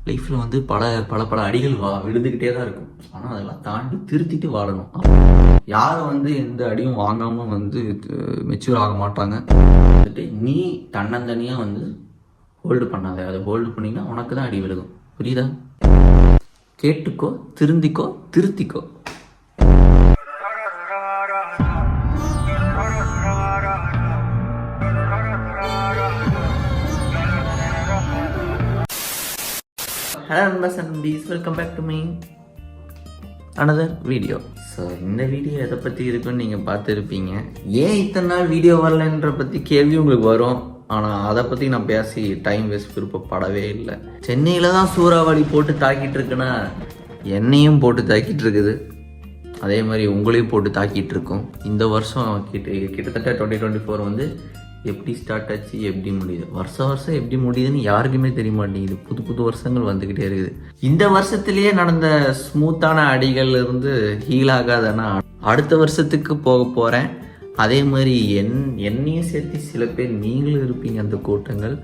லைஃப்பில் வந்து பல பல பல அடிகள் விழுந்துக்கிட்டே தான் இருக்கும். ஆனால் அதெல்லாம் தாண்டி திருத்திட்டு வாழணும். யாரும் வந்து எந்த அடியும் வாங்காமல் வந்து மெச்சூர் ஆக மாட்டாங்க. வந்துட்டு நீ தன்னந்தனியாக வந்து ஹோல்டு பண்ணாத. அதை ஹோல்டு பண்ணிங்கன்னா உனக்கு தான் அடி விழுகும். புரியுதா? கேட்டுக்கோ, திருந்திக்கோ, திருத்திக்கோ. ஹலோ நண்பர்ஸ் அண்ட் நண்பீஸ், welcome back to me another video. So இந்த வீடியோ எதை பற்றி இருக்குன்னு நீங்கள் பார்த்துருப்பீங்க. ஏன் இத்தனை நாள் வீடியோ வரலன்ற பற்றி கேள்வி உங்களுக்கு வரும். ஆனால் அதை பற்றி நான் பேசி டைம் வேஸ்ட் விருப்பப்படவே இல்லை. சென்னையில் தான் சூறாவளி போட்டு தாக்கிட்டு இருக்குன்னா என்னையும் போட்டு தாக்கிட்டு இருக்குது. அதே மாதிரி உங்களையும் போட்டு தாக்கிட்டு இருக்கோம். இந்த வருஷம் கிட்டத்தட்ட 2024 வந்து எப்படி ஸ்டார்ட் ஆச்சு, எப்படி முடியுது, வருஷம் எப்படி முடியுதுன்னு யாருக்குமே தெரிய மாட்டேங்குது. புது புது வருஷங்கள் வந்துக்கிட்டே இருக்குது. இந்த வருஷத்துலேயே நடந்த ஸ்மூத்தான அடிகள் இருந்து ஹீல் ஆகாதன்னா அடுத்த வருஷத்துக்கு போக போகிறேன். அதே மாதிரி என்னையும் சேர்த்து சில பேர் நீங்களும் இருப்பீங்க அந்த கூட்டங்கள்.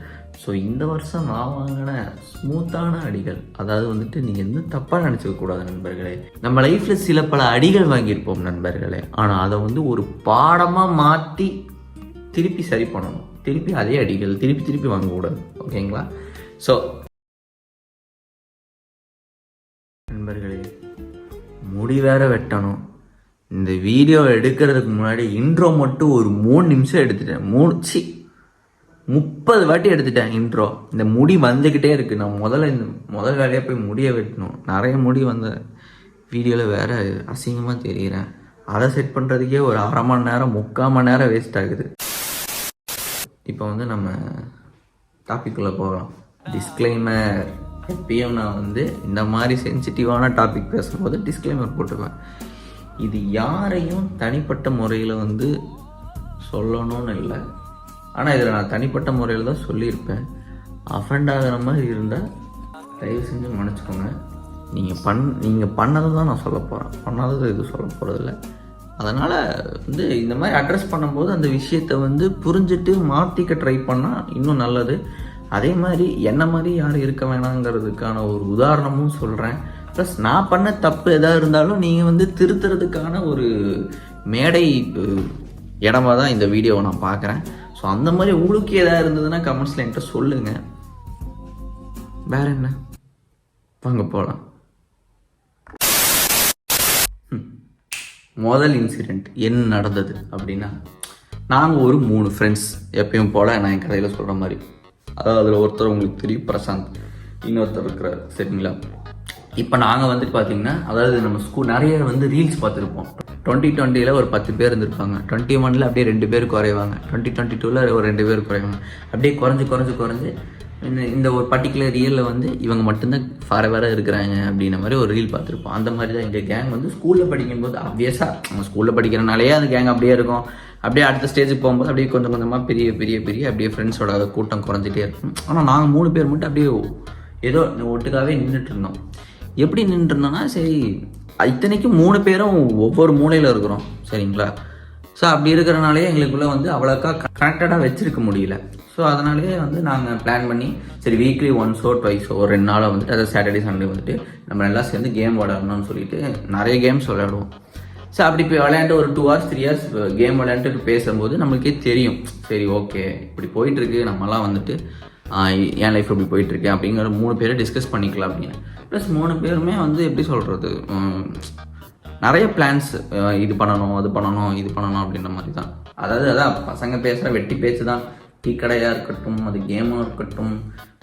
ஸோ இந்த வருஷம் நான் வாங்கின ஸ்மூத்தான அடிகள், அதாவது வந்துட்டு நீங்கள் எதுவும் தப்பாக நினச்சிக்க கூடாது நண்பர்களே. நம்ம லைஃப்பில் சில பல அடிகள் வாங்கியிருப்போம் நண்பர்களே. ஆனால் அதை வந்து ஒரு பாடமாக மாற்றி திருப்பி சரி பண்ணணும். திருப்பி அதே அடிகள் திருப்பி வாங்கக்கூடாது. ஓகேங்களா? ஸோ நண்பர்களே, முடி வேற வெட்டணும். இந்த வீடியோ எடுக்கிறதுக்கு முன்னாடி இன்ட்ரோ மட்டும் ஒரு 3 நிமிஷம் எடுத்துட்டேன். 30 வாட்டி எடுத்துட்டேன் இன்ட்ரோ. இந்த முடி வந்துக்கிட்டே இருக்குது. நான் முதல் வேலையாக போய் முடியை வெட்டணும். நிறைய முடி வந்த வீடியோவில் வேற அசிங்கமாக தெரிகிறேன். அதை செட் பண்ணுறதுக்கே ஒரு 1/2 மணி நேரம் 3/4 மணி நேரம் வேஸ்ட் ஆகுது. இப்போ வந்து நம்ம டாபிக்குள்ளே போகலாம். டிஸ்க்ளைமர். எப்பயும் நான் வந்து இந்த மாதிரி சென்சிட்டிவான டாபிக் பேசும்போது டிஸ்க்ளைமர் போட்டுப்பேன். இது யாரையும் தனிப்பட்ட முறையில் வந்து சொல்லணும்னு இல்லை. ஆனால் இதில் நான் தனிப்பட்ட முறையில் தான் சொல்லியிருப்பேன். அஃபெண்ட் ஆகிற மாதிரி இருந்தால் தயவு செஞ்சு மன்னிச்சுக்கோங்க. நீங்கள் பண்ணதை தான் நான் சொல்ல போகிறேன். பண்ணாதது எதுவும் சொல்ல போகிறதில்ல. அதனால் வந்து இந்த மாதிரி அட்ரஸ் பண்ணும்போது அந்த விஷயத்தை வந்து புரிஞ்சுட்டு மாற்றிக்க ட்ரை பண்ணால் இன்னும் நல்லது. அதே மாதிரி என்ன மாதிரி யாரும் இருக்க வேணாங்கிறதுக்கான ஒரு உதாரணமும் சொல்கிறேன். ப்ளஸ் நான் பண்ண தப்பு எதாக இருந்தாலும் நீங்கள் வந்து திருத்துறதுக்கான ஒரு மேடை இடமா தான் இந்த வீடியோவை நான் பார்க்குறேன். ஸோ அந்த மாதிரி உங்களுக்கு எதாவது இருந்ததுன்னா கமெண்ட்ஸில் என்கிட்ட சொல்லுங்கள். வேற என்ன, வாங்க போகலாம். முதல் இன்சிடெண்ட் என்ன நடந்தது அப்படின்னா, நாங்கள் ஒரு 3 ஃப்ரெண்ட்ஸ் எப்பயும் போல் நான் என் கதையில் சொல்கிற மாதிரி. அதாவது அதில் ஒருத்தர் உங்களுக்கு தெரியும், பிரசாந்த். இன்னொருத்தர் இருக்கிறார், சரிங்களா? இப்போ நாங்கள் வந்துட்டு பார்த்தீங்கன்னா, அதாவது நம்ம ஸ்கூல் நிறைய வந்து ரீல்ஸ் பார்த்துருப்போம். 2020 ஒரு 10 பேர் இருந்திருப்பாங்க. 21 அப்படியே 2 பேர் குறைவாங்க. 2022 ஒரு 2 பேர் குறைவாங்க. அப்படியே குறைஞ்சு இந்த ஒரு பர்டிகுலர் ரீலில் வந்து இவங்க மட்டும்தான் ஃபாரெவராக இருக்கிறாங்க அப்படின்ற மாதிரி ஒரு ரீல் பார்த்துருப்போம். அந்த மாதிரி தான் எங்கள் கேங் வந்து ஸ்கூலில் படிக்கும்போது ஆப்வியஸாக நம்ம ஸ்கூலில் படிக்கிறனாலே அந்த கேங் அப்படியே இருக்கும். அப்படியே அடுத்த ஸ்டேஜுக்கு போகும்போது அப்படியே கொஞ்சம் கொஞ்சமாக பெரிய அப்படியே ஃப்ரெண்ட்ஸோட கூட்டம் குறைஞ்சிட்டே இருக்கும். ஆனால் நாங்கள் 3 பேர் மட்டும் அப்படியே ஏதோ ஒட்டுக்காகவே நின்றுட்டு இருந்தோம். எப்படி நின்றுருந்தோம்னா, சரி இத்தனைக்கும் 3 பேரும் ஒவ்வொரு மூலையில் இருக்கிறோம், சரிங்களா? ஸோ அப்படி இருக்கிறனாலே எங்களுக்குள்ளே வந்து அவ்வளோக்கா கனெக்டடாக வச்சுருக்க முடியல. ஸோ அதனாலே வந்து நாங்கள் பிளான் பண்ணி சரி வீக்லி ஒன்ஸோ ட்வைஸோ ஒரு 2 நாளாக வந்துட்டு, அதாவது சாட்டர்டே சண்டே வந்துட்டு நம்ம எல்லாம் சேர்ந்து கேம் விளையாடணும்னு சொல்லிட்டு நிறைய கேம்ஸ் விளையாடுவோம். ஸோ அப்படி இப்போ விளையாண்டு ஒரு 2 hours 3 hours கேம் விளையாண்டுட்டு பேசும்போது நம்மளுக்கே தெரியும், சரி ஓகே இப்படி போயிட்டுருக்கு, நம்மலாம் வந்துட்டு என் லைஃப் இப்படி போயிட்டுருக்கேன் அப்படிங்கிற 3 பேரை டிஸ்கஸ் பண்ணிக்கலாம் அப்படின்னு. ப்ளஸ் 3 பேருமே வந்து எப்படி சொல்கிறது, நிறைய பிளான்ஸ், இது பண்ணணும் அது பண்ணணும் அப்படின்ற மாதிரி தான். அதாவது அதான் பசங்க பேசுகிற வெட்டி பேச்சு தான். டீ கடையாக இருக்கட்டும், அது கேமாக இருக்கட்டும்.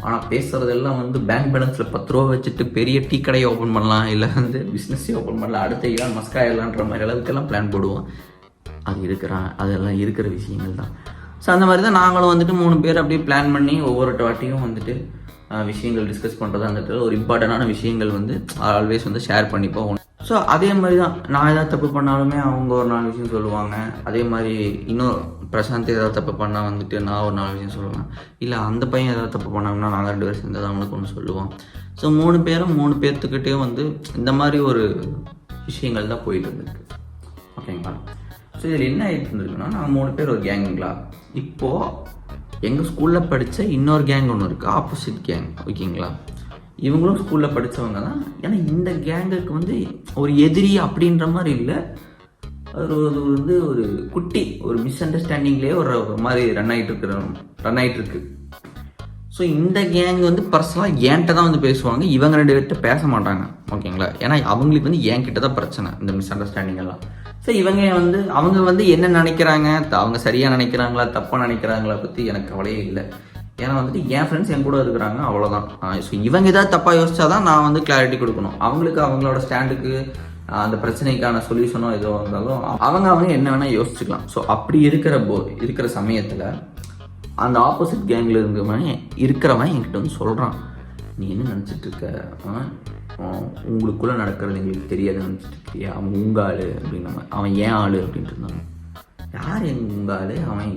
ஆனால் பேசுகிறதெல்லாம் வந்து பேங்க் பேலன்ஸில் 10 ரூபா வச்சுட்டு பெரிய டீ கடையை ஓப்பன் பண்ணலாம், இல்லை வந்து பிஸ்னஸே ஓப்பன் பண்ணலாம், அடுத்த இயர் மஸ்காயிடலான்ற மாதிரி அளவுக்கெல்லாம் பிளான் போடுவோம். அதெல்லாம் இருக்கிற விஷயங்கள் தான். ஸோ அந்த மாதிரி தான் நாங்களும் வந்துட்டு 3 பேர் அப்படியே பிளான் பண்ணி ஒவ்வொரு வாட்டியும் வந்துட்டு விஷயங்கள் டிஸ்கஸ் பண்ணுறது, அந்த ஒரு இம்பார்ட்டண்டான விஷயங்கள் வந்து ஆல்வேஸ் வந்து ஷேர் பண்ணிப்போம். ஸோ அதே மாதிரி தான் நான் ஏதாவது தப்பு பண்ணாலுமே அவங்க ஒரு 4 விஷயம் சொல்லுவாங்க. அதே மாதிரி இன்னும் பிரசாந்த் ஏதாவது தப்பு பண்ணால் வந்துட்டு நான் ஒரு 4 விஷயம் சொல்லுவேன். இல்லை அந்த பையன் ஏதாவது தப்பு பண்ணாங்கன்னா நாங்கள் 2 பேர் சேர்ந்து தான் அவனுக்கு ஒன்று சொல்லுவோம். ஸோ 3 பேரும் 3 பேர்த்துக்கிட்டே வந்து இந்த மாதிரி ஒரு விஷயங்கள் தான் போயிட்டு இருந்திருக்கு. ஓகேங்களா? ஸோ இதில் என்ன ஆகிட்டு இருந்திருக்குன்னா, நாங்கள் 3 பேர் ஒரு கேங்குங்களா. இப்போது எங்கள் ஸ்கூலில் படித்த இன்னொரு கேங் ஒன்று இருக்குது, ஆப்போசிட் கேங். ஓகேங்களா? இவங்களும் ஸ்கூலில் படித்தவங்க தான். ஏன்னா இந்த கேங்குக்கு வந்து ஒரு எதிரி அப்படின்ற மாதிரி இல்லை, அது வந்து ஒரு குட்டி ஒரு மிஸ் அண்டர்ஸ்டாண்டிங்லேயே ஒரு மாதிரி ரன் ஆகிட்டு இருக்கு. ஸோ இந்த கேங் வந்து பர்சனலாக என்கிட்ட தான் வந்து பேசுவாங்க, இவங்க 2 பேர்கிட்ட பேச மாட்டாங்க, ஓகேங்களா? ஏன்னா அவங்களுக்கு வந்து என்கிட்ட தான் பிரச்சனை, இந்த மிஸ் அண்டர்ஸ்டாண்டிங் எல்லாம். ஸோ அவங்க வந்து என்ன நினைக்கிறாங்க, அவங்க சரியாக நினைக்கிறாங்களா தப்பாக நினைக்கிறாங்களா பற்றி எனக்கு கவலையே இல்லை. ஏன்னா வந்துட்டு என் ஃப்ரெண்ட்ஸ் என் கூட இருக்கிறாங்க, அவ்வளோதான். ஸோ இவங்க ஏதாவது தப்பாக யோசிச்சா தான் நான் வந்து கிளாரிட்டி கொடுக்கணும். அவங்களுக்கு அவங்களோட ஸ்டாண்டுக்கு அந்த பிரச்சனைக்கான சொல்யூஷனோ எதுவும் இருந்தாலும் அவங்க என்ன வேணால் யோசிச்சுக்கலாம். ஸோ அப்படி இருக்கிற சமயத்தில் அந்த ஆப்போசிட் கேங்கில் இருக்கிறவன் என்கிட்ட வந்து சொல்கிறான், நீ என்ன நினச்சிட்டு இருக்க, உங்களுக்குள்ளே நடக்கிறது எங்களுக்கு தெரியாது நினச்சிட்டு இருக்கியா, அவன் உங்கள் ஆள் அப்படின்னா, அவன் ஏன் ஆள் அப்படின்ட்டு இருந்தாங்க. யார் உங்கள் ஆள்? அவன்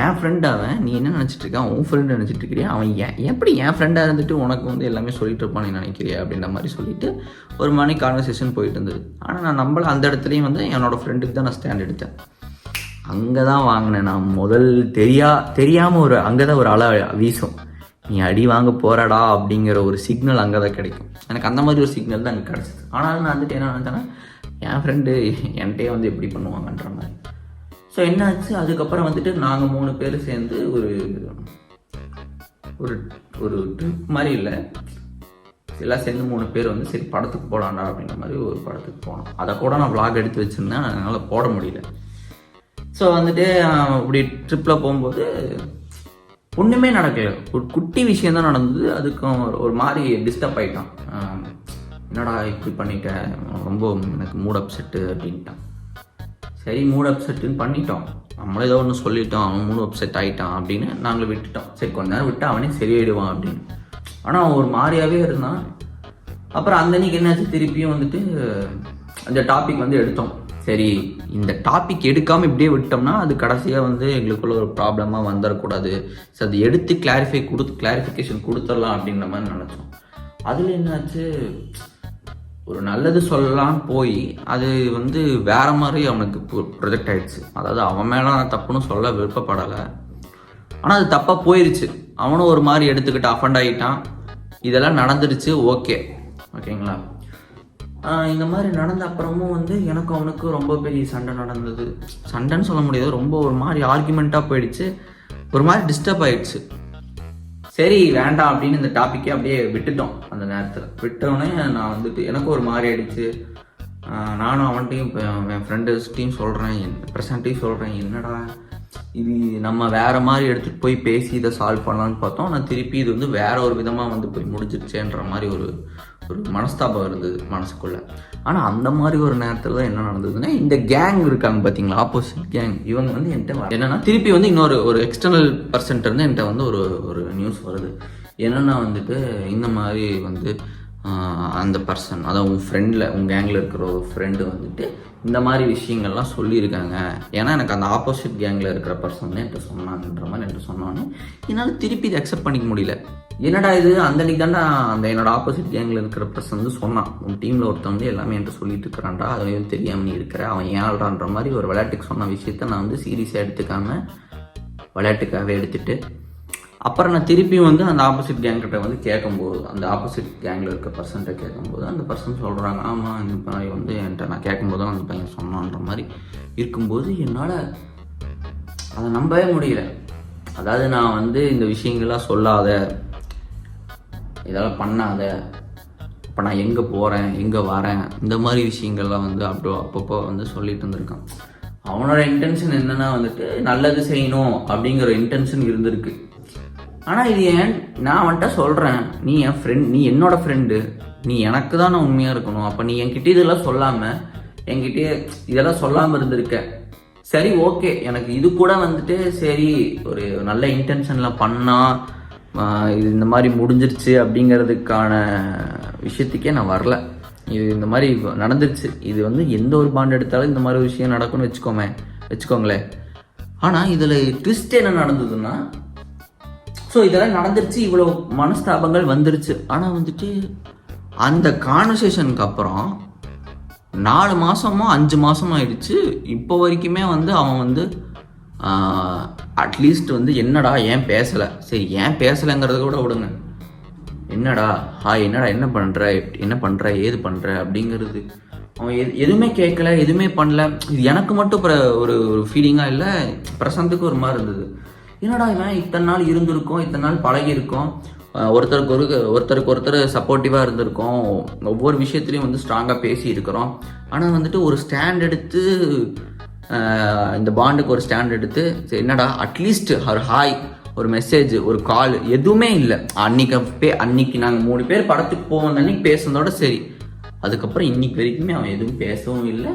என் ஃப்ரெண்ட், அவன் நீ என்ன நினச்சிட்டு இருக்க, உன் ஃப்ரெண்டு நினச்சிட்டு இருக்கிறியா, அவன் எப்படி என் ஃப்ரெண்டாக இருந்துட்டு உனக்கு வந்து எல்லாமே சொல்லிட்டு இருப்பான்னு நீ நினைக்கிறியா அப்படின்ற மாதிரி சொல்லிட்டு ஒரு மணி கான்வர்சேஷன் போயிட்டு இருந்தது. ஆனால் நான் நம்மள அந்த இடத்துலையும் வந்து என்னோடய ஃப்ரெண்டுக்கு தான் நான் ஸ்டாண்ட் எடுத்தேன். அங்கே தான் வாங்கினேன் நான் முதல் தெரியாமல் அங்கே தான் ஒரு அலை வீசும், நீ அடி வாங்க போறடா அப்படிங்கிற ஒரு சிக்னல் அங்கே தான் கிடைக்கும். எனக்கு அந்த மாதிரி ஒரு சிக்னல் தான் அங்கே கிடச்சிது. ஆனாலும் நான் வந்துட்டு என்ன நினச்சேன்னா, என் ஃப்ரெண்டு என்கிட்டயே வந்து எப்படி பண்ணுவாங்கன்ற மாதிரி. ஸோ என்னாச்சு, அதுக்கப்புறம் வந்துட்டு நாங்கள் 3 பேர் சேர்ந்து ஒரு ஒரு ட்ரிப் மாதிரி இல்லை, எல்லாம் சேர்ந்து 3 பேர் வந்து சரி படத்துக்கு போகலாண்டா அப்படின்ற மாதிரி ஒரு படத்துக்கு போனோம். அதை கூட நான் vlog எடுத்து வச்சுருந்தேன், அதனால் போட முடியல. ஸோ வந்துட்டு இப்படி ட்ரிப்பில் போகும்போது ஒன்றுமே நடக்கல, ஒரு குட்டி விஷயந்தான் நடந்தது. அதுக்கும் ஒரு மாதிரி டிஸ்டர்ப் ஆகிட்டான், என்னடா இப்படி பண்ணிட்டேன், ரொம்ப எனக்கு மூட் அப்செட்டு அப்படின்ட்டான். சரி மூட் அப்செட்டுன்னு பண்ணிட்டோம், நம்மளே ஏதோ ஒன்று சொல்லிட்டோம், அவன் மூட் அப்செட் ஆகிட்டான் அப்படின்னு நாங்கள் விட்டுட்டோம். சரி கொஞ்ச நேரம் விட்டு அவனே சரியாயிடுவான் அப்படின்னு. ஆனால் அவன் ஒரு மாதிரியாகவே இருந்தான். அப்புறம் அந்த அன்னைக்கு என்னாச்சு, திருப்பியும் வந்துட்டு அந்த டாபிக் வந்து எடுத்தோம். சரி இந்த டாபிக் எடுக்காமல் இப்படியே விட்டோம்னா அது கடைசியாக வந்து எங்களுக்குள்ள ஒரு ப்ராப்ளமாக வந்துடக்கூடாது, ஸோ அது எடுத்து கிளாரிஃபிகேஷன் கொடுத்துடலாம் அப்படின்ற மாதிரி நினச்சோம். அதில் என்னாச்சு, ஒரு நல்லது சொல்லலான்னு போய் அது வந்து வேற மாதிரி அவனுக்கு ப்ரொஜெக்ட் ஆயிடுச்சு. அதாவது அவன் மேலே நான் தப்புன்னு சொல்ல விருப்பப்படலை, ஆனால் அது தப்பாக போயிடுச்சு. அவனும் ஒரு மாதிரி எடுத்துக்கிட்டு அஃபண்ட் ஆகிட்டான். இதெல்லாம் நடந்துடுச்சு, ஓகேங்களா? இந்த மாதிரி நடந்த அப்புறமும் வந்து எனக்கும் அவனுக்கும் ரொம்ப பெரிய சண்டை நடந்தது. சண்டைன்னு சொல்ல முடியாது, ரொம்ப ஒரு மாதிரி ஆர்குமெண்ட்டாக போயிடுச்சு, ஒரு மாதிரி டிஸ்டர்ப் ஆயிடுச்சு. சரி வேண்டாம் அப்படின்னு இந்த டாப்பிக்கே அப்படியே விட்டுட்டோம். அந்த நேரத்தில் விட்டோடனே நான் வந்துட்டு எனக்கும் ஒரு மாதிரி ஆயிடுச்சு. நானும் அவன்கிட்டையும் என் ஃப்ரெண்டுஸ்டையும் சொல்கிறேன், என் ப்ரெசண்ட்டையும் சொல்கிறேன், என்னடா இது நம்ம வேறு மாதிரி எடுத்துகிட்டு போய் பேசி இதை சால்வ் பண்ணலான்னு பார்த்தோம். நான் திருப்பி இது வந்து வேற ஒரு விதமாக வந்து போய் முடிஞ்சிருச்சேன்ற மாதிரி ஒரு மனஸ்தாபம் இருந்தது மனசுக்குள்ளே. ஆனால் அந்த மாதிரி ஒரு நேரத்தில் தான் என்ன நடந்ததுன்னா, இந்த கேங் இருக்காங்க பார்த்தீங்களா, ஆப்போசிட் கேங், இவங்க வந்து என்கிட்ட என்னென்னா திருப்பி வந்து இன்னொரு எக்ஸ்டர்னல் பர்சன்ட் இருந்து என்கிட்ட வந்து ஒரு நியூஸ் வருது. என்னென்னா வந்துட்டு இந்த மாதிரி வந்து அந்த பர்சன், அதாவது உன் கேங்கில் இருக்கிற ஒரு ஃப்ரெண்டு வந்துட்டு இந்த மாதிரி விஷயங்கள்லாம் சொல்லியிருக்காங்க. ஏன்னா எனக்கு அந்த ஆப்போசிட் கேங்கில் இருக்கிற பர்சன் தான் என்கிட்ட சொன்னாங்கன்ற மாதிரி என்கிட்ட சொன்னான்னு என்னால் திருப்பி இதை அக்செப்ட் பண்ணிக்க முடியல. என்னடா இது, அந்த அன்னைக்கு தாண்டா அந்த என்னோட ஆப்போசிட் கேங்கில் இருக்கிற பர்சன் வந்து சொன்னான், உன் டீமில் ஒருத்தன் வந்து எல்லாமே என்கிட்ட சொல்லிட்டு இருக்கிறான்டா, அதையும் தெரியாமல் நீ இருக்கிற, அவன் ஏன் ஆள்றான்ற மாதிரி ஒரு விளையாட்டுக்கு சொன்ன விஷயத்த நான் வந்து சீரியஸாக எடுத்துக்காமல் விளையாட்டுக்காகவே எடுத்துகிட்டு அப்புறம் நான் திருப்பியும் வந்து அந்த ஆப்போசிட் கேங்கிட்ட வந்து கேட்கும்போது, அந்த ஆப்போசிட் கேங்கில் இருக்க பர்சன்ட்டை கேட்கும்போது அந்த பர்சன் சொல்கிறாங்க, ஆமாம் இந்த பையன் வந்து என்கிட்ட நான் கேட்கும்போது தான் அந்த பையன் சொன்னான்ற மாதிரி இருக்கும்போது என்னால் அதை நம்பவே முடியல. அதாவது நான் வந்து இந்த விஷயங்கள்லாம் சொல்லாத, இதெல்லாம் பண்ணாத, இப்போ நான் எங்கே போகிறேன் எங்கே வரேன் இந்த மாதிரி விஷயங்கள்லாம் வந்து அப்பப்போ வந்து சொல்லிட்டு இருந்திருக்கான். அவனோட இன்டென்ஷன் என்னன்னா வந்துட்டு நல்லது செய்யணும் அப்படிங்கிற இன்டென்ஷன் இருந்திருக்கு. ஆனால் இது ஏன் நான் வந்துட்ட சொல்கிறேன், நீ என் ஃப்ரெண்ட், நீ என்னோட ஃப்ரெண்டு, நீ எனக்கு தான் நான் உண்மையாக இருக்கணும். அப்போ நீ என்கிட்ட இதெல்லாம் சொல்லாமல் என்கிட்டே இதெல்லாம் சொல்லாமல் இருந்திருக்க. சரி ஓகே, எனக்கு இது கூட வந்துட்டு சரி ஒரு நல்ல இன்டென்ஷனில் பண்ணால் இது இந்த மாதிரி முடிஞ்சிருச்சு அப்படிங்கிறதுக்கான விஷயத்துக்கே நான் வரல. இது இந்த மாதிரி நடந்துருச்சு, இது வந்து எந்த ஒரு பாண்ட் எடுத்தாலும் இந்த மாதிரி ஒரு விஷயம் நடக்கும்னு வச்சுக்கோங்களேன். ஆனால் இதில் ட்விஸ்ட் என்ன நடந்ததுன்னா, ஸோ இதெல்லாம் நடந்துருச்சு, இவ்வளோ மனஸ்தாபங்கள் வந்துருச்சு. ஆனால் வந்துட்டு அந்த கான்வர்சேஷனுக்கு அப்புறம் 4 மாதமோ 5 மாதமோ ஆயிடுச்சு. இப்போ வரைக்குமே வந்து அவன் வந்து அட்லீஸ்ட் வந்து என்னடா ஏன் பேசலை, சரி ஏன் பேசலைங்கிறத கூட விடுங்க, என்னடா ஹாய், என்னடா என்ன பண்ணுற ஏது பண்ணுற அப்படிங்கிறது. அவன் எதுவுமே கேட்கல, எதுவுமே பண்ணல. இது எனக்கு மட்டும் ஒரு ஒரு ஃபீலிங்காக இல்லை, பிரசாந்துக்கு ஒரு மாதிரி இருந்தது. என்னடா இவன் இத்தனை நாள் இருந்திருக்கோம், இத்தனை நாள் பழகியிருக்கோம், ஒருத்தருக்கு ஒருத்தர் சப்போர்ட்டிவாக இருந்திருக்கோம், ஒவ்வொரு விஷயத்துலையும் வந்து ஸ்ட்ராங்காக பேசி இருக்கிறோம். ஆனால் வந்துட்டு ஒரு ஸ்டாண்ட் எடுத்து, இந்த பாண்டுக்கு ஒரு ஸ்டாண்ட் எடுத்து, என்னடா அட்லீஸ்ட் ஒரு ஹாய், ஒரு மெசேஜ், ஒரு கால் எதுவுமே இல்லை. அன்னைக்கு நாங்கள் 3 பேர் படத்துக்கு போவோம் அன்னைக்கு பேசுனதோட சரி. அதுக்கப்புறம் இன்னைக்கு வரைக்குமே அவன் எதுவும் பேசவும் இல்லை.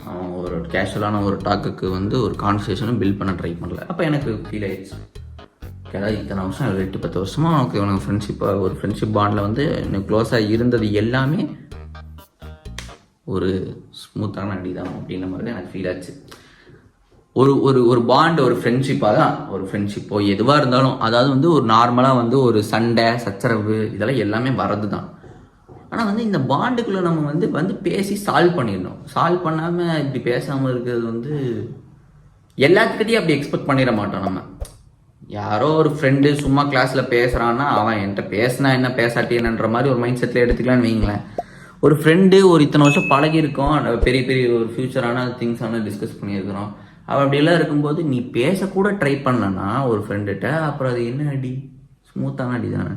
அவன் ஒரு கேஷுவலான ஒரு டாக்குக்கு வந்து ஒரு கான்வர்சேஷனும் பில்ட் பண்ண ட்ரை பண்ணல. அப்போ எனக்கு ஃபீல் ஆயிடுச்சு, ஏதாவது இத்தனை வருஷம் 8-10 வருஷமாக உனக்கு ஃப்ரெண்ட்ஷிப்பாக ஒரு ஃப்ரெண்ட்ஷிப் பாண்டில் வந்து எனக்கு க்ளோஸாக இருந்தது எல்லாமே ஒரு ஸ்மூத்தான அடி தான் அப்படின்ற மாதிரி எனக்கு ஃபீல் ஆச்சு. ஒரு ஒரு ஒரு பாண்ட், ஒரு ஃப்ரெண்ட்ஷிப்பாக தான், ஒரு ஃப்ரெண்ட்ஷிப்போ எதுவாக இருந்தாலும், அதாவது வந்து ஒரு நார்மலாக வந்து ஒரு சண்டை சச்சரவு இதெல்லாம் எல்லாமே வர்றது தான். ஆனால் வந்து இந்த பாண்டுக்குள்ளே நம்ம வந்து பேசி சால்வ் பண்ணிடணும். சால்வ் பண்ணாமல் இப்படி பேசாமல் இருக்கிறது வந்து எல்லாத்துக்கிட்டையும் அப்படி எக்ஸ்பெக்ட் பண்ணிட மாட்டோம். நம்ம யாரோ ஒரு ஃப்ரெண்டு சும்மா கிளாஸில் பேசுகிறான்னா அவன் என்கிட்ட பேசினா என்ன பேசாட்டி என்னன்ற மாதிரி ஒரு மைண்ட் செட்டில் எடுத்துக்கலான்னு வைங்களேன். ஒரு ஃப்ரெண்டு ஒரு இத்தனை வருஷம் பழகிருக்கோம், பெரிய பெரிய ஒரு ஃப்யூச்சரான திங்ஸான டிஸ்கஸ் பண்ணியிருக்கிறோம். அவள் அப்படியெல்லாம் இருக்கும்போது நீ பேசக்கூட ட்ரை பண்ணனா ஒரு ஃப்ரெண்டுகிட்ட, அப்புறம் அது என்ன அடி? ஸ்மூத்தான அடி தானே,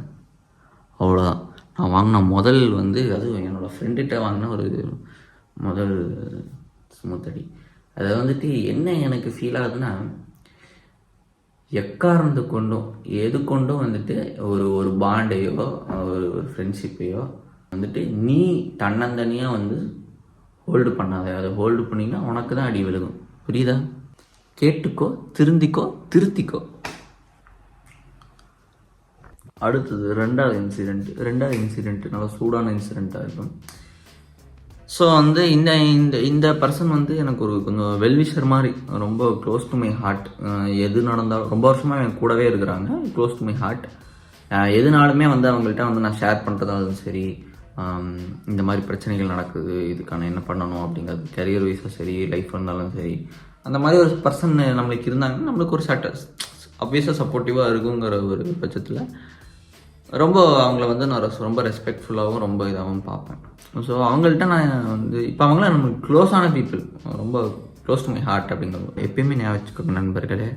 அவ்வளோதான். நான் வாங்கின முதல் வந்து அதுவும் என்னோடய ஃப்ரெண்டுகிட்ட வாங்கின ஒரு முதல் ஸ்மூத் அடி. அதை வந்துட்டு என்ன எனக்கு ஃபீல் ஆகுதுன்னா, எக்காரணத்து கொண்டும் எது கொண்டும் வந்துட்டு ஒரு பாண்டையோ ஒரு ஃப்ரெண்ட்ஷிப்பையோ வந்துட்டு நீ தன்னந்தனியாக வந்து ஹோல்டு பண்ணாத. அதை ஹோல்டு பண்ணிங்கன்னா உனக்கு தான் அடி விழுகும். புரியுதா? கேட்டுக்கோ, திருத்திக்கோ. அடுத்தது ரெண்டாவது இன்சிடெண்ட் நல்லா சூடான இன்சிடெண்ட்டாக இருக்கும். ஸோ வந்து இந்த பர்சன் வந்து எனக்கு ஒரு கொஞ்சம் வெல்விஷர் மாதிரி, ரொம்ப க்ளோஸ் டு மை ஹார்ட். எது நடந்தாலும் ரொம்ப வருஷமாக எனக்கு கூடவே இருக்கிறாங்க, க்ளோஸ் டு மை ஹார்ட். எதுனாலுமே வந்து அவங்கள்ட்ட வந்து நான் ஷேர் பண்ணுறதாலும் சரி, இந்த மாதிரி பிரச்சனைகள் நடக்குது, இதுக்கான என்ன பண்ணணும் அப்படிங்கிறது, கரியர் வைஸாக சரி, லைஃப் இருந்தாலும் சரி, அந்த மாதிரி ஒரு பர்சன் நம்மளுக்கு இருந்தாங்கன்னா நம்மளுக்கு ஒரு ஆப்வியஸாக சப்போர்ட்டிவாக இருக்குங்கிற ஒரு பட்சத்தில் ரொம்ப அவங்கள வந்து நான் ரொம்ப ரெஸ்பெக்ட்ஃபுல்லாகவும் ரொம்ப இதாகவும் பார்ப்பேன். ஸோ அவங்கள்ட்ட நான் வந்து இப்போ அவங்களாம் நம்மளுக்கு க்ளோஸான பீப்புள், ரொம்ப க்ளோஸ் டு மை ஹார்ட் அப்படிங்கிறது எப்பயுமே ஞாபகம் வச்சுக்கோங்க நண்பர்களே.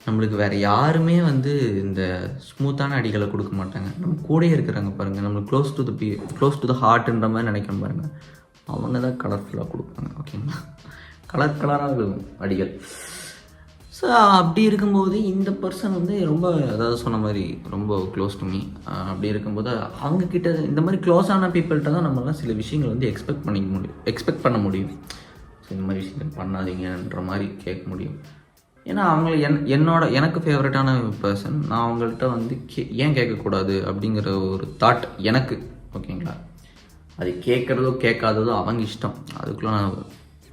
நம்மளுக்கு வேறு யாருமே வந்து இந்த ஸ்மூத்தான அடிகளை கொடுக்க மாட்டாங்க. நம்ம கூடயே இருக்கிறாங்க பாருங்கள், நம்மளுக்கு க்ளோஸ் டு த ஹார்ட்ன்ற மாதிரி நினைக்கிறோம் பாருங்கள், அவங்க தான் கலர்ஃபுல்லாக கொடுப்பாங்க. ஓகேங்களா? கலராக இருக்கும் அடிகள். ஸோ அப்படி இருக்கும்போது இந்த பர்சன் வந்து ரொம்ப, அதாவது சொன்ன மாதிரி ரொம்ப க்ளோஸ் டு மீ. அப்படி இருக்கும்போது அவங்கக்கிட்ட இந்த மாதிரி க்ளோஸான பீப்புள்கிட்ட தான் நம்மளாம் சில விஷயங்கள் வந்து எக்ஸ்பெக்ட் பண்ண முடியும். ஸோ இந்த மாதிரி விஷயங்கள் பண்ணாதீங்கன்ற மாதிரி கேட்க முடியும். ஏன்னா அவங்கள எனக்கு ஃபேவரட்டான பர்சன். நான் அவங்கள்ட்ட வந்து ஏன் கேட்கக்கூடாது அப்படிங்கிற ஒரு தாட் எனக்கு. ஓகேங்களா? அது கேட்குறதோ கேட்காததோ அவங்க இஷ்டம், அதுக்குள்ளே நான்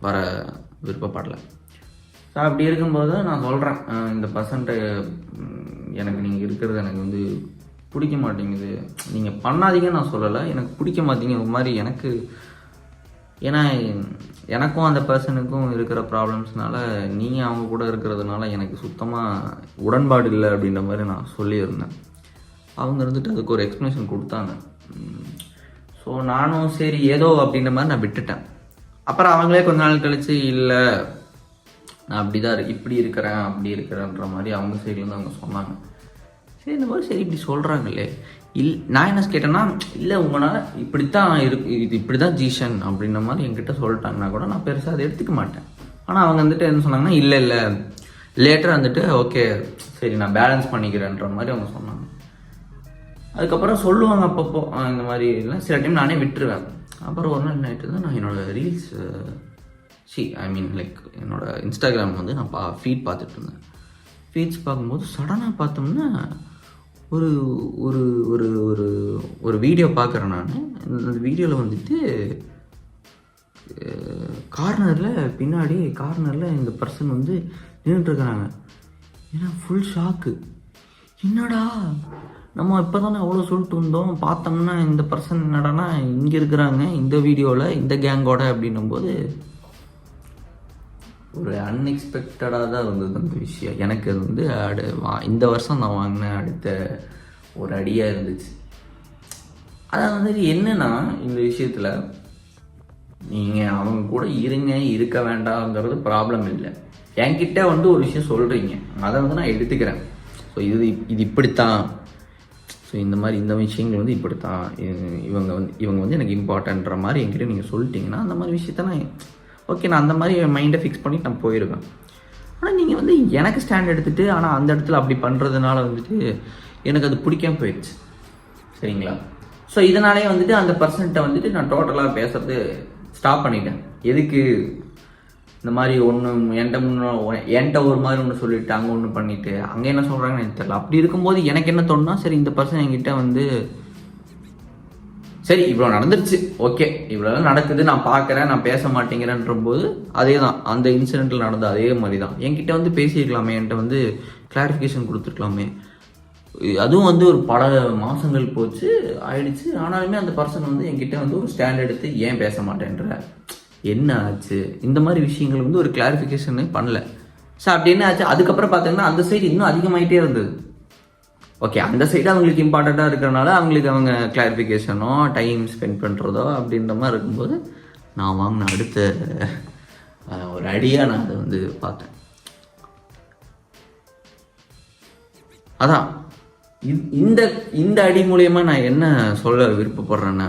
வர விருப்பப்படலை. ஸோ அப்படி இருக்கும்போது நான் சொல்கிறேன், இந்த பர்சன்ட்டை எனக்கு நீங்கள் இருக்கிறது எனக்கு வந்து பிடிக்க மாட்டேங்குது, நீங்கள் பண்ணாதீங்கன்னு நான் சொல்லலை, எனக்கு பிடிக்க மாட்டேங்க ஒரு மாதிரி எனக்கு. ஏன்னா எனக்கும் அந்த பர்சனுக்கும் இருக்கிற ப்ராப்ளம்ஸ்னால நீங்கள் அவங்க கூட இருக்கிறதுனால எனக்கு சுத்தமாக உடன்பாடு இல்லை அப்படின்ற மாதிரி நான் சொல்லியிருந்தேன். அவங்க இருந்துட்டு அதுக்கு ஒரு எக்ஸ்ப்ளனேஷன் கொடுத்தாங்க. ஸோ நானும் சரி ஏதோ அப்படின்ற மாதிரி நான் விட்டுட்டேன். அப்புறம் அவங்களே கொஞ்ச நாள் கழித்து இல்லை நான் அப்படி தான் இப்படி இருக்கிறேன் அப்படி இருக்கிறேன்ற மாதிரி அவங்க சைட்லேருந்து அவங்க சொன்னாங்க. சரி இந்த மாதிரி சரி இப்படி சொல்கிறாங்களே, நான் என்ன கேட்டேன்னா, இல்லை உங்களால் இப்படித்தான் இது இப்படி தான் ஜீஷன் அப்படின்ற மாதிரி என்கிட்ட சொல்லிட்டாங்கன்னா கூட நான் பெருசாக அதை எடுத்துக்க மாட்டேன். ஆனால் அவங்க வந்துட்டு என்ன சொன்னாங்கன்னா, இல்லை லேட்டராக வந்துட்டு ஓகே சரி நான் பேலன்ஸ் பண்ணிக்கிறேன்ற மாதிரி அவங்க சொன்னாங்க. அதுக்கப்புறம் சொல்லுவாங்க அப்பப்போ இந்த மாதிரி எல்லாம் சில டைம் நானே விட்டுருவேன். அப்புறம் ஒரு நாள் நைட்டு தான் நான் என்னோடய ரீல்ஸ் என்னோடய இன்ஸ்டாகிராம் வந்து நான் ஃபீட் பார்த்துட்டு இருந்தேன். ஃபீட்ஸ் பார்க்கும்போது சடனாக பார்த்தோம்னா ஒரு ஒரு ஒரு ஒரு ஒரு வீடியோ பார்க்குறேன் நான். அந்த வீடியோவில் வந்துட்டு பின்னாடி கார்னரில் இந்த பர்சன் வந்து நின்றுட்டுருக்குறாங்க. ஏன்னா ஃபுல் ஷாக்கு. என்னடா நம்ம இப்போ தானே அவ்வளோ சொல்லிட்டு வந்தோம், பார்த்தோம்னா இந்த பர்சன் என்னடானா இங்கே இருக்கிறாங்க இந்த வீடியோவில் இந்த கேங்கோட அப்படின்னும்போது ஒரு அன்எக்ஸ்பெக்டடாக தான் இருந்தது அந்த விஷயம். எனக்கு அது வந்து இந்த வருஷம் நான் வாங்கின அடுத்த ஒரு அடியாக இருந்துச்சு. அதான் வந்துட்டு என்னன்னா இந்த விஷயத்தில் நீங்கள் அவங்க கூட இருக்க வேண்டாங்கிறது ப்ராப்ளம் இல்லை. என்கிட்ட வந்து ஒரு விஷயம் சொல்கிறீங்க, அதை வந்து நான் எடுத்துக்கிறேன். ஸோ இது இப்படித்தான், ஸோ இந்த மாதிரி இந்த விஷயங்கள் வந்து இப்படித்தான், இவங்க வந்து எனக்கு இம்பார்ட்டன்ற மாதிரி என்கிட்ட நீங்கள் சொல்லிட்டீங்கன்னா அந்த மாதிரி விஷயத்த நான் ஓகே, நான் அந்த மாதிரி என் மைண்டை ஃபிக்ஸ் பண்ணிட்டு நான் போயிடுவேன். ஆனால் நீங்கள் வந்து எனக்கு ஸ்டாண்ட் எடுத்துகிட்டு ஆனால் அந்த இடத்துல அப்படி பண்ணுறதுனால வந்துட்டு எனக்கு அது பிடிக்காம போயிடுச்சு. சரிங்களா? ஸோ இதனாலே வந்துட்டு அந்த பர்சன்ட்டை வந்துட்டு நான் டோட்டலாக பேசுறது ஸ்டாப் பண்ணிட்டேன். எதுக்கு இந்த மாதிரி ஒன்று என்கிட்ட ஒரு மாதிரி ஒன்று சொல்லிவிட்டு அங்கே ஒன்று பண்ணிவிட்டு அங்கே என்ன சொல்கிறாங்கன்னு எனக்கு தெரியல. அப்படி இருக்கும்போது எனக்கு என்ன தோணுன்னா, சரி இந்த பர்சன் என்கிட்ட வந்து சரி இவ்வளோ நடந்துருச்சு, ஓகே இவ்வளோ நடக்குது, நான் பார்க்குறேன், நான் பேச மாட்டேங்கிறேன்ற போது அதே தான் அந்த இன்சிடெண்ட்டில் நடந்த அதே மாதிரி தான் என்கிட்ட வந்து பேசியிருக்கலாமே, என்கிட்ட வந்து கிளாரிஃபிகேஷன் கொடுத்துருக்கலாமே. அதுவும் வந்து ஒரு பல மாதங்கள் போச்சு ஆயிடுச்சு. ஆனாலுமே அந்த பர்சன் வந்து என்கிட்ட வந்து ஒரு ஸ்டாண்ட் எடுத்து ஏன் பேச மாட்டேன்ற, என்ன ஆச்சு, இந்த மாதிரி விஷயங்கள் வந்து ஒரு கிளாரிஃபிகேஷனே பண்ணல. ஸோ அப்படி என்ன ஆச்சு, அதுக்கப்புறம் பார்த்தீங்கன்னா அந்த சைடு இன்னும் அதிகமாகிட்டே இருந்தது. ஓகே, அந்த சைடு அவங்களுக்கு இம்பார்ட்டண்ட்டாக இருக்கிறனால அவங்களுக்கு அவங்க கிளாரிஃபிகேஷனோ டைம் ஸ்பெண்ட் பண்ணுறதோ அப்படின்ற மாதிரி இருக்கும்போது நான் வாங்கின அடுத்த ஒரு அடியாக நான் அதை வந்து பார்த்தேன். அதான் இந்த அடி மூலயமா நான் என்ன சொல்ல விருப்பப்படுறேன்னா,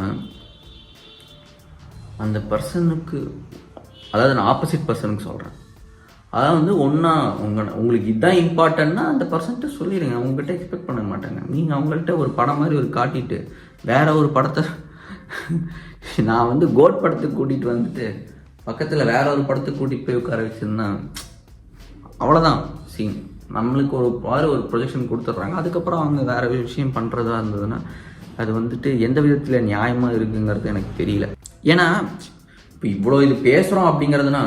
அந்த பர்சனுக்கு, அதாவது நான் ஆப்போசிட் பர்சனுக்கு சொல்கிறேன், அதான் வந்து உங்களுக்கு இதுதான் இம்பார்ட்டன்னா அந்த பர்சன்ட்ட சொல்லிடுங்க. அவங்ககிட்ட எக்ஸ்பெக்ட் பண்ண மாட்டாங்க. நீங்கள் அவங்கள்ட்ட ஒரு படம் மாதிரி ஒரு காட்டிட்டு வேற ஒரு படத்தை நான் வந்து கோட் படத்துக்கு கூட்டிகிட்டு வந்துட்டு பக்கத்தில் வேற ஒரு படத்துக்கு கூட்டிகிட்டு போய் உட்கார வச்சுருந்தா அவ்வளோதான் சீன். நம்மளுக்கு ஒரு ப்ரொஜெக்ஷன் கொடுத்துட்றாங்க. அதுக்கப்புறம் அவங்க வேற விஷயம் பண்ணுறதா இருந்ததுன்னா அது வந்துட்டு எந்த விதத்தில் நியாயமாக இருக்குங்கிறது எனக்கு தெரியல. ஏன்னா இப்போ இவ்வளோ இது பேசுகிறோம் அப்படிங்கிறதுனா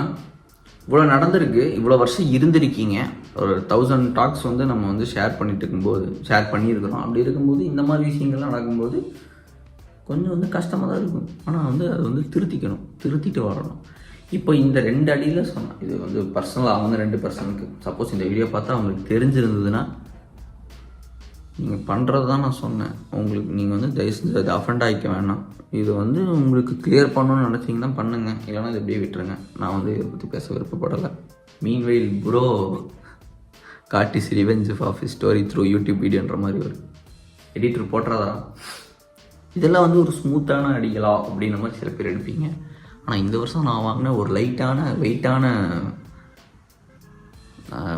இவ்வளோ நடந்திருக்கு, இவ்வளோ வருஷம் இருந்திருக்கீங்க, ஒரு 1000 டாக்ஸ் வந்து நம்ம வந்து ஷேர் பண்ணியிருக்கிறோம். அப்படி இருக்கும்போது இந்த மாதிரி விஷயங்கள்லாம் நடக்கும்போது கொஞ்சம் வந்து கஷ்டமாக தான் இருக்கும். ஆனால் வந்து அதை வந்து திருத்திட்டு வரணும். இப்போ இந்த 2 அடியில் சொன்னேன், இது வந்து பர்சனலாக அவங்க 2 பர்சனுக்கு சப்போஸ் இந்த வீடியோ பார்த்தா அவங்களுக்கு தெரிஞ்சிருந்ததுன்னா நீங்கள் பண்ணுறது தான் நான் சொன்னேன். நீங்கள் வந்து தயவு செஞ்சு அதை அஃபெண்ட் ஆகிக்க வேணாம். இது வந்து உங்களுக்கு கிளியர் பண்ணணும்னு நினச்சிங்கன்னா பண்ணுங்கள், இல்லைனா இது இப்படியே விட்டுருங்க. நான் வந்து இதை பற்றி பேச விருப்பப்படலை. Meanwhile bro god is revenge of his story through YouTube வீடியோன்ற மாதிரி ஒரு எடிட்டர் போட்டுறதா. இதெல்லாம் வந்து ஒரு ஸ்மூத்தான அடிகளா அப்படின்ற மாதிரி சில பேர் எடுப்பீங்க. ஆனால் இந்த வருஷம் நான் வாங்கின ஒரு வெயிட்டான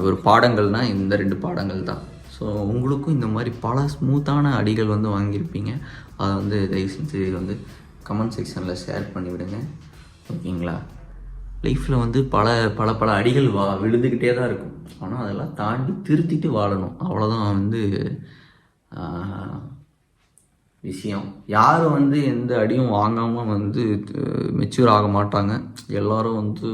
ஒரு பாடங்கள்னால் இந்த 2 பாடங்கள் தான். ஸோ உங்களுக்கும் இந்த மாதிரி பல ஸ்மூத்தான அடிகள் வந்து வாங்கியிருப்பீங்க. அதை வந்து தயவு செஞ்சு வந்து கமெண்ட் செக்ஷனில் ஷேர் பண்ணிவிடுங்க, ஓகேங்களா? லைஃப்பில் வந்து பல அடிகள் விழுந்துக்கிட்டே தான் இருக்கும். ஆனால் அதெல்லாம் தாண்டி திருத்திட்டு வாழணும், அவ்வளோதான் வந்து விஷயம். யாரும் வந்து எந்த அடியும் வாங்காமல் வந்து மெச்சூர் ஆக மாட்டாங்க. எல்லோரும் வந்து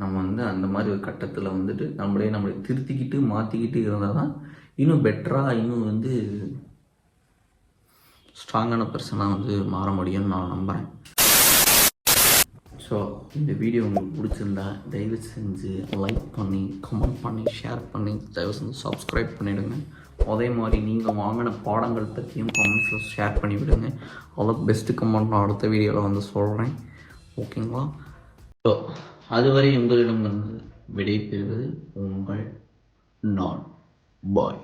நம்ம வந்து அந்த மாதிரி ஒரு கட்டத்தில் வந்துட்டு நம்மளை திருத்திக்கிட்டு மாற்றிக்கிட்டு இருந்தால் தான் இன்னும் பெட்டராக இன்னும் வந்து ஸ்ட்ராங்கான பர்சனாக வந்து மாற முடியும்னு நான் நம்புகிறேன். ஸோ இந்த வீடியோ உங்களுக்கு பிடிச்சிருந்தா தயவு செஞ்சு லைக் பண்ணி, கமெண்ட் பண்ணி, ஷேர் பண்ணி, தயவு செஞ்சு சப்ஸ்கிரைப் பண்ணிவிடுங்க. அதே மாதிரி நீங்கள் வாங்கின பாடங்கள் பற்றியும் கமெண்ட்ஸில் ஷேர் பண்ணி விடுங்க. அவ்வளோ பெஸ்ட்டு கமெண்ட் நான் அடுத்த வீடியோவில் வந்து சொல்கிறேன், ஓகேங்களா? ஸோ அதுவரை உங்களிடம் வந்து விடை பெறுவது உங்கள் நான் பாய்.